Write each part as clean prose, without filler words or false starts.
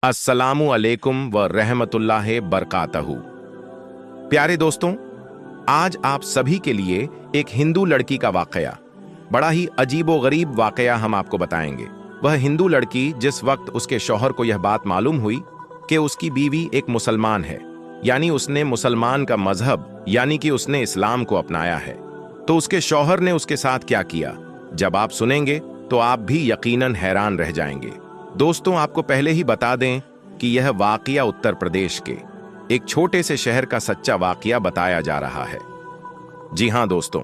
अस्सलामु अलैकुम व रहमतुल्लाहि बरकातहू। प्यारे दोस्तों, आज आप सभी के लिए एक हिंदू लड़की का वाकया, बड़ा ही अजीबो गरीब वाकया हम आपको बताएंगे। वह हिंदू लड़की जिस वक्त उसके शौहर को यह बात मालूम हुई कि उसकी बीवी एक मुसलमान है, यानी उसने मुसलमान का मजहब यानी कि उसने इस्लाम को अपनाया है, तो उसके शौहर ने उसके साथ क्या किया, जब आप सुनेंगे तो आप भी यकीनन हैरान रह जाएंगे। दोस्तों, आपको पहले ही बता दें कि यह वाकया उत्तर प्रदेश के एक छोटे से शहर का सच्चा वाकया बताया जा रहा है। जी हां दोस्तों,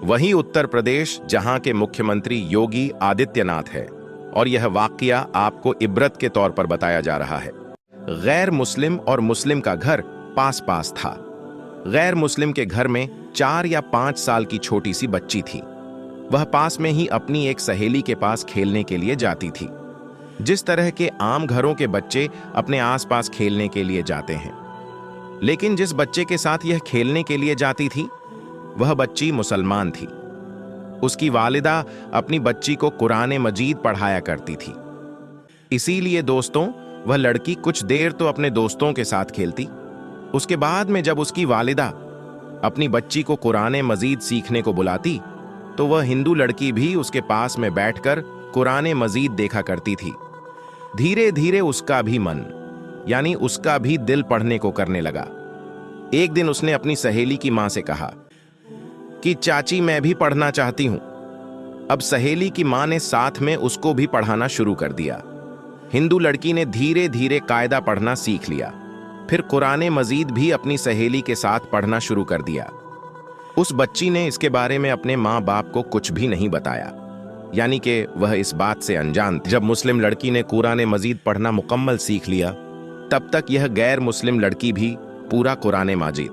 वही उत्तर प्रदेश जहां के मुख्यमंत्री योगी आदित्यनाथ है, और यह वाकया आपको इबरत के तौर पर बताया जा रहा है। गैर मुस्लिम और मुस्लिम का घर पास पास था। गैर मुस्लिम के घर में 4 या 5 साल की छोटी सी बच्ची थी। वह पास में ही अपनी एक सहेली के पास खेलने के लिए जाती थी, जिस तरह के आम घरों के बच्चे अपने आसपास खेलने के लिए जाते हैं। लेकिन जिस बच्चे के साथ यह खेलने के लिए जाती थी, वह बच्ची मुसलमान थी। उसकी वालिदा अपनी बच्ची को कुरान मजीद पढ़ाया करती थी। इसीलिए दोस्तों, वह लड़की कुछ देर तो अपने दोस्तों के साथ खेलती। उसके बाद में जब उसकी वालिदा अपनी बच्ची को कुरान मजीद सीखने को बुलाती, तो वह हिंदू लड़की भी उसके पास में बैठकर कुरान मजीद देखा करती थी। धीरे धीरे उसका भी मन यानी उसका भी दिल पढ़ने को करने लगा। एक दिन उसने अपनी सहेली की मां से कहा कि चाची, मैं भी पढ़ना चाहती हूं। अब सहेली की मां ने साथ में उसको भी पढ़ाना शुरू कर दिया। हिंदू लड़की ने धीरे धीरे कायदा पढ़ना सीख लिया। फिर कुरान मजीद भी अपनी सहेली के साथ पढ़ना शुरू कर दिया। उस बच्ची ने इसके बारे में अपने माँ बाप को कुछ भी नहीं बताया, यानी कि वह इस बात से अनजान थी। जब मुस्लिम लड़की ने कुरान मजीद पढ़ना मुकम्मल सीख लिया, तब तक यह गैर मुस्लिम लड़की भी पूरा कुरान मजीद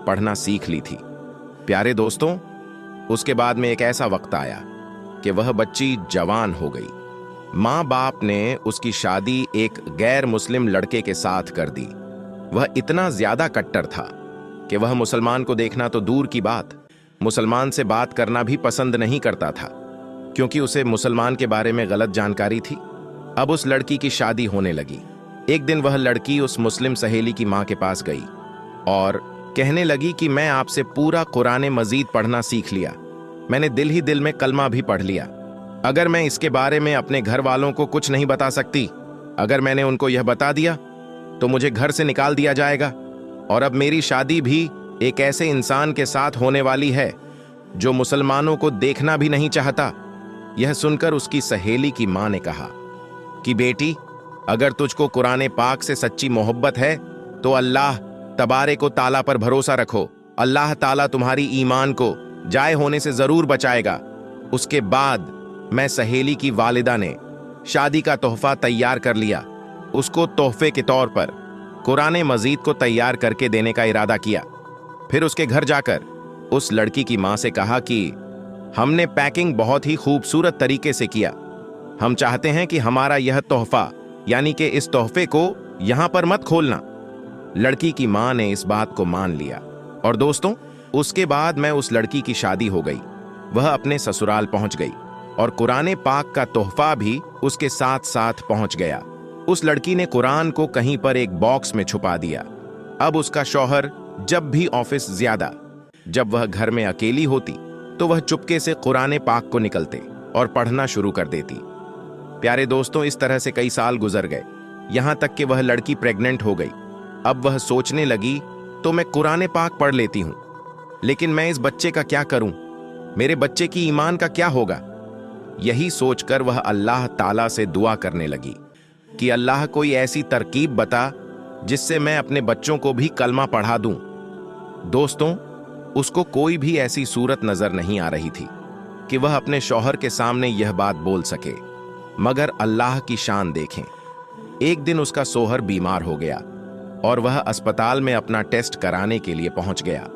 पढ़ना सीख ली थी। प्यारे दोस्तों, उसके बाद में एक ऐसा वक्त आया कि वह बच्ची जवान हो गई। माँ बाप ने उसकी शादी एक गैर मुस्लिम लड़के के साथ कर दी। वह इतना ज्यादा कट्टर था कि वह मुसलमान को देखना तो दूर की बात, मुसलमान से बात करना भी पसंद नहीं करता था, क्योंकि उसे मुसलमान के बारे में गलत जानकारी थी। अब उस लड़की की शादी होने लगी। एक दिन वह लड़की उस मुस्लिम सहेली की मां के पास गई और कहने लगी कि मैं आपसे पूरा कुरान मजीद पढ़ना सीख लिया। मैंने दिल ही दिल में कलमा भी पढ़ लिया। अगर मैं इसके बारे में अपने घर वालों को कुछ नहीं बता सकती, अगर मैंने उनको यह बता दिया तो मुझे घर से निकाल दिया जाएगा, और अब मेरी शादी भी एक ऐसे इंसान के साथ होने वाली है जो मुसलमानों को देखना भी नहीं चाहता। यह सुनकर उसकी सहेली की मां ने कहा कि बेटी, अगर तुझको कुरान पाक से सच्ची मोहब्बत है तो अल्लाह तबारे को ताला पर भरोसा रखो। अल्लाह ताला तुम्हारी ईमान को जाए होने से जरूर बचाएगा। उसके बाद मैं सहेली की वालिदा ने शादी का तोहफा तैयार कर लिया। उसको तोहफे के तौर पर कुरान मजीद को तैयार करके देने का इरादा किया। फिर उसके घर जाकर उस लड़की की मां से कहा कि हमने पैकिंग बहुत ही खूबसूरत तरीके से किया। हम चाहते हैं कि हमारा यह तोहफा यानी कि इस तोहफे को यहां पर मत खोलना। लड़की की मां ने इस बात को मान लिया, और दोस्तों, उसके बाद में उस लड़की की शादी हो गई। वह अपने ससुराल पहुंच गई और कुरान पाक का तोहफा भी उसके साथ साथ पहुंच गया। उस लड़की ने कुरान को कहीं पर एक बॉक्स में छुपा दिया। अब उसका शौहर जब भी ऑफिस ज्यादा, जब वह घर में अकेली होती, तो वह चुपके से कुरान पाक को निकलते और पढ़ना शुरू कर देती। प्यारे दोस्तों, इस तरह से कई साल गुजर गए, यहां तक कि वह लड़की प्रेग्नेंट हो गई। अब वह सोचने लगी, तो मैं कुरान पाक पढ़ लेती हूं, लेकिन मैं इस बच्चे का क्या करूं, मेरे बच्चे की ईमान का क्या होगा। यही सोचकर वह अल्लाह ताला से दुआ करने लगी कि अल्लाह कोई ऐसी तरकीब बता जिससे मैं अपने बच्चों को भी कलमा पढ़ा दूं। दोस्तों, उसको कोई भी ऐसी सूरत नजर नहीं आ रही थी कि वह अपने शौहर के सामने यह बात बोल सके, मगर अल्लाह की शान देखें। एक दिन उसका शौहर बीमार हो गया और वह अस्पताल में अपना टेस्ट कराने के लिए पहुंच गया।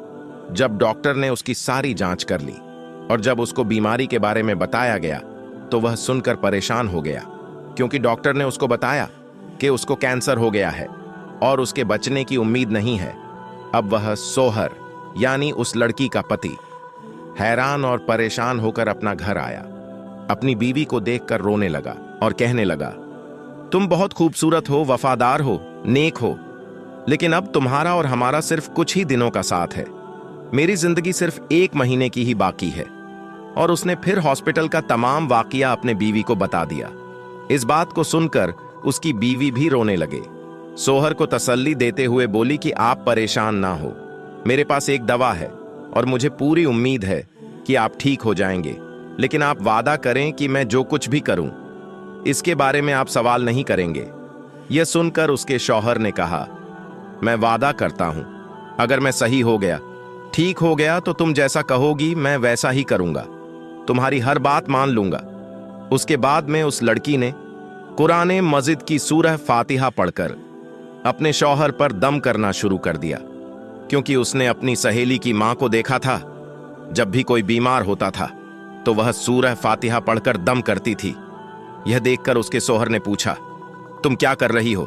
जब डॉक्टर ने उसकी सारी जांच कर ली और जब उसको बीमारी के बारे में बताया गया, तो वह सुनकर परेशान हो गया, क्योंकि डॉक्टर ने उसको बताया कि उसको कैंसर हो गया है और उसके बचने की उम्मीद नहीं है। अब वह शौहर यानी उस लड़की का पति हैरान और परेशान होकर अपना घर आया। अपनी बीवी को देखकर रोने लगा और कहने लगा, तुम बहुत खूबसूरत हो, वफादार हो, नेक हो, लेकिन अब तुम्हारा और हमारा सिर्फ कुछ ही दिनों का साथ है। मेरी जिंदगी सिर्फ 1 महीने की ही बाकी है। और उसने फिर हॉस्पिटल का तमाम वाकया अपने बीवी को बता दिया। इस बात को सुनकर उसकी बीवी भी रोने लगे। सोहर को तसल्ली देते हुए बोली कि आप परेशान ना हो, मेरे पास एक दवा है और मुझे पूरी उम्मीद है कि आप ठीक हो जाएंगे, लेकिन आप वादा करें कि मैं जो कुछ भी करूं इसके बारे में आप सवाल नहीं करेंगे। यह सुनकर उसके शौहर ने कहा, मैं वादा करता हूं, अगर मैं सही हो गया, ठीक हो गया, तो तुम जैसा कहोगी मैं वैसा ही करूंगा, तुम्हारी हर बात मान लूंगा। उसके बाद में उस लड़की ने कुरान मजिद की सूरह फातिहा पढ़कर अपने शौहर पर दम करना शुरू कर दिया, क्योंकि उसने अपनी सहेली की मां को देखा था, जब भी कोई बीमार होता था तो वह सूरह फातिहा पढ़कर दम करती थी। यह देखकर उसके शौहर ने पूछा, तुम क्या कर रही हो?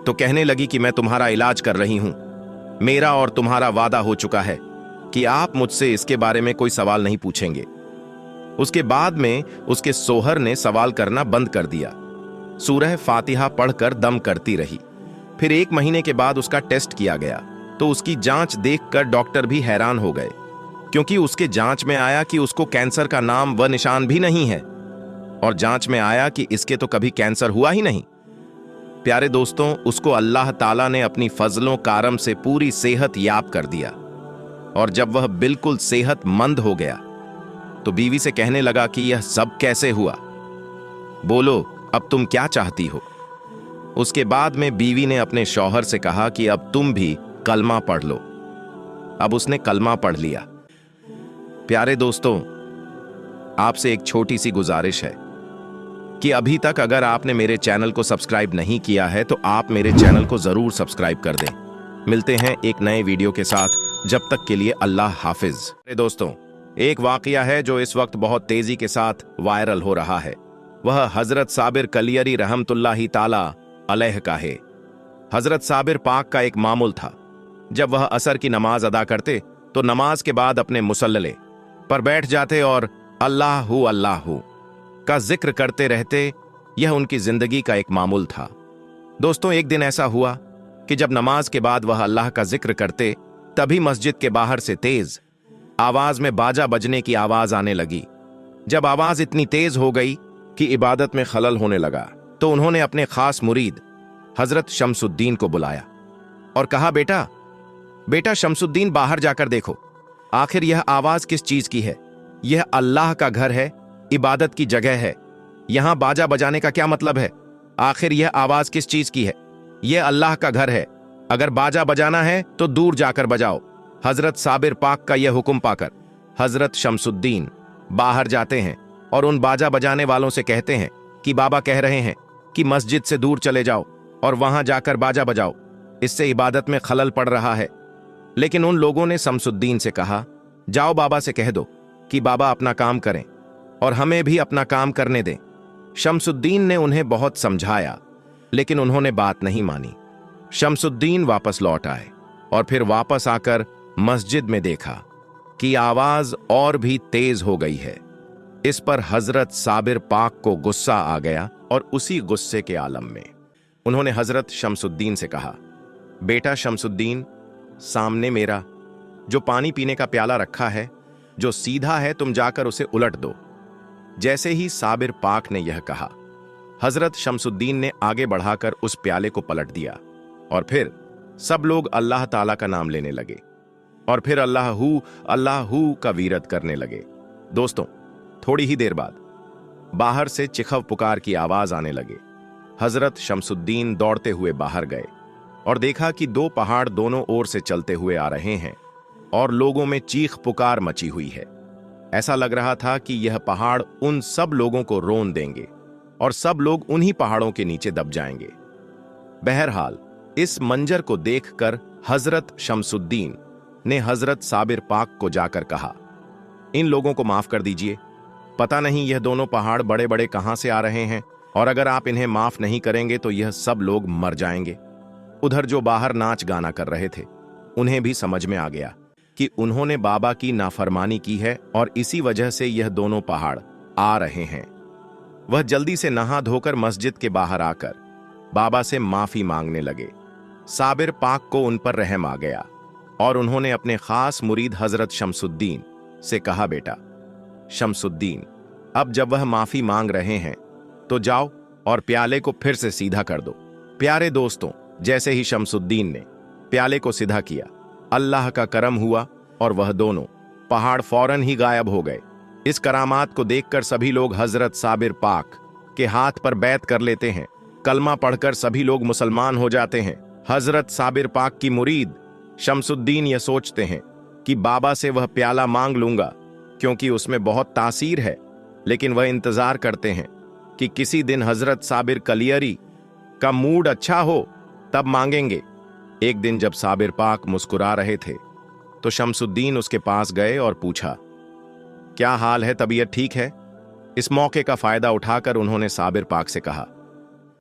तो कहने लगी कि मैं तुम्हारा इलाज कर रही हूं। मेरा और तुम्हारा वादा हो चुका है कि आप मुझसे इसके बारे में कोई सवाल नहीं पूछेंगे। उसके बाद में उसके शौहर ने सवाल करना बंद कर दिया। सूरह फातिहा पढ़कर दम करती रही। फिर 1 महीने के बाद उसका टेस्ट किया गया तो उसकी जांच देखकर डॉक्टर भी हैरान हो गए, क्योंकि उसके जांच में आया कि उसको कैंसर का नाम व निशान भी नहीं है, और जांच में आया कि इसके तो कभी कैंसर हुआ ही नहीं। प्यारे दोस्तों, उसको अल्लाह ताला ने अपनी फजलों करम से पूरी सेहत याब कर दिया, और जब वह बिल्कुल सेहतमंद हो गया तो बीवी से कहने लगा कि यह सब कैसे हुआ? बोलो, अब तुम क्या चाहती हो? उसके बाद में बीवी ने अपने शौहर से कहा कि अब तुम भी कलमा पढ़ लो। अब उसने कलमा पढ़ लिया। प्यारे दोस्तों, आपसे एक छोटी सी गुजारिश है कि अभी तक अगर आपने मेरे चैनल को सब्सक्राइब नहीं किया है तो आप मेरे चैनल को जरूर सब्सक्राइब कर दें। मिलते हैं एक नए वीडियो के साथ, जब तक के लिए अल्लाह हाफिज। दोस्तों, एक वाकया है जो इस वक्त बहुत तेजी के साथ वायरल हो रहा है। वह हजरत साबिर कलियरी रहमतुल्लाही ताला अलैह का है। हजरत साबिर पाक का एक मामूल था, जब वह असर की नमाज अदा करते तो नमाज के बाद अपने मुसल्ले पर बैठ जाते और अल्लाहू अल्लाहू का जिक्र करते रहते। यह उनकी जिंदगी का एक मामूल था। दोस्तों, एक दिन ऐसा हुआ कि जब नमाज के बाद वह अल्लाह का जिक्र करते, तभी मस्जिद के बाहर से तेज आवाज में बाजा बजने की आवाज आने लगी। जब आवाज इतनी तेज हो गई कि इबादत में खलल होने लगा, तो उन्होंने अपने खास मुरीद हजरत शमसुद्दीन को बुलाया और कहा, बेटा शमसुद्दीन, बाहर जाकर देखो, आखिर यह आवाज किस चीज की है? यह अल्लाह का घर है, इबादत की जगह है, यहां बाजा बजाने का क्या मतलब है? आखिर यह आवाज किस चीज की है? यह अल्लाह का घर है, अगर बाजा बजाना है तो दूर जाकर बजाओ। हजरत साबिर पाक का यह हुक्म पाकर हजरत शमसुद्दीन बाहर जाते हैं और उन बाजा बजाने वालों से कहते हैं कि बाबा कह रहे हैं कि मस्जिद से दूर चले जाओ और वहां जाकर बाजा बजाओ, इससे इबादत में खलल पड़ रहा है। लेकिन उन लोगों ने शमसुद्दीन से कहा, जाओ बाबा से कह दो कि बाबा अपना काम करें और हमें भी अपना काम करने दें। शमसुद्दीन ने उन्हें बहुत समझाया, लेकिन उन्होंने बात नहीं मानी। शमसुद्दीन वापस लौट आए और फिर वापस आकर मस्जिद में देखा कि आवाज और भी तेज हो गई है। इस पर हजरत साबिर पाक को गुस्सा आ गया और उसी गुस्से के आलम में उन्होंने हजरत शमसुद्दीन से कहा, बेटा शमसुद्दीन, सामने मेरा जो पानी पीने का प्याला रखा है, जो सीधा है, तुम जाकर उसे उलट दो। जैसे ही साबिर पाक ने यह कहा, हजरत शमसुद्दीन ने आगे बढ़ाकर उस प्याले को पलट दिया और फिर सब लोग अल्लाह ताला का नाम लेने लगे और फिर अल्लाहू अल्लाहू का वीरत करने लगे। दोस्तों, थोड़ी ही देर बाद बाहर से चिखव पुकार की आवाज आने लगे। हजरत शमसुद्दीन दौड़ते हुए बाहर गए और देखा कि 2 पहाड़ दोनों ओर से चलते हुए आ रहे हैं और लोगों में चीख पुकार मची हुई है। ऐसा लग रहा था कि यह पहाड़ उन सब लोगों को रोन देंगे और सब लोग उन्हीं पहाड़ों के नीचे दब जाएंगे। बहरहाल, इस मंजर को देखकर हजरत शमसुद्दीन ने हजरत साबिर पाक को जाकर कहा, इन लोगों को माफ कर दीजिए, पता नहीं यह दोनों पहाड़ बड़े बड़े कहां से आ रहे हैं, और अगर आप इन्हें माफ नहीं करेंगे तो यह सब लोग मर जाएंगे। उधर जो बाहर नाच गाना कर रहे थे, उन्हें भी समझ में आ गया कि उन्होंने बाबा की नाफरमानी की है और इसी वजह से यह दोनों पहाड़ आ रहे हैं। वह जल्दी से नहा धोकर मस्जिद के बाहर आकर बाबा से माफी मांगने लगे। साबिर पाक को उन पर रहम आ गया और उन्होंने अपने खास मुरीद हजरत शमसुद्दीन से कहा, बेटा शमसुद्दीन, अब जब वह माफी मांग रहे हैं तो जाओ और प्याले को फिर से सीधा कर दो। प्यारे दोस्तों, जैसे ही शमसुद्दीन ने प्याले को सीधा किया, अल्लाह का करम हुआ और वह दोनों पहाड़ फौरन ही गायब हो गए। इस करामात को देखकर सभी लोग हजरत साबिर पाक के हाथ पर बैत कर लेते हैं। कलमा पढ़कर सभी लोग मुसलमान हो जाते हैं। हजरत साबिर पाक की मुरीद शमसुद्दीन ये सोचते हैं कि बाबा से वह प्याला मांग लूंगा क्योंकि उसमें बहुत तासीर है, लेकिन वह इंतजार करते हैं कि किसी दिन हजरत साबिर कलियरी का मूड अच्छा हो तब मांगेंगे। एक दिन जब साबिर पाक मुस्कुरा रहे थे तो शमसुद्दीन उसके पास गए और पूछा, क्या हाल है, तबीयत ठीक है? इस मौके का फायदा उठाकर उन्होंने साबिर पाक से कहा,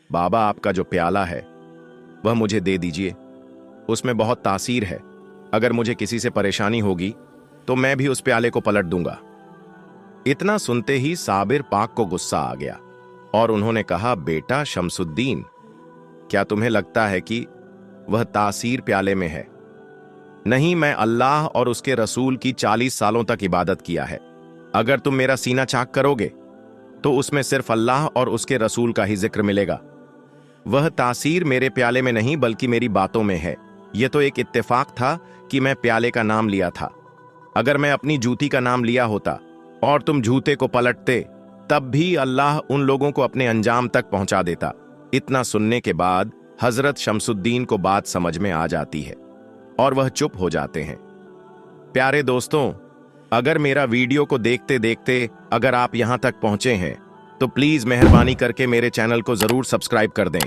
बाबा आपका जो प्याला है वह मुझे दे दीजिए, उसमें बहुत तासीर है। अगर मुझे किसी से परेशानी होगी तो मैं भी उस प्याले को पलट दूंगा। इतना सुनते ही साबिर पाक को गुस्सा आ गया और उन्होंने कहा, बेटा शमसुद्दीन, क्या तुम्हें लगता है कि वह तासीर प्याले में है? नहीं, मैं अल्लाह और उसके रसूल की 40 सालों तक इबादत किया है। अगर तुम मेरा सीना चाक करोगे तो उसमें सिर्फ अल्लाह और उसके रसूल का ही जिक्र मिलेगा। वह तासीर मेरे प्याले में नहीं बल्कि मेरी बातों में है। यह तो एक इत्तेफाक था कि मैं प्याले का नाम लिया था। अगर मैं अपनी जूती का नाम लिया होता और तुम जूते को पलटते तब भी अल्लाह उन लोगों को अपने अंजाम तक पहुंचा देता। इतना सुनने के बाद हजरत शमसुद्दीन को बात समझ में आ जाती है और वह चुप हो जाते हैं। प्यारे दोस्तों, अगर मेरा वीडियो को देखते देखते अगर आप यहां तक पहुंचे हैं तो प्लीज मेहरबानी करके मेरे चैनल को जरूर सब्सक्राइब कर दें।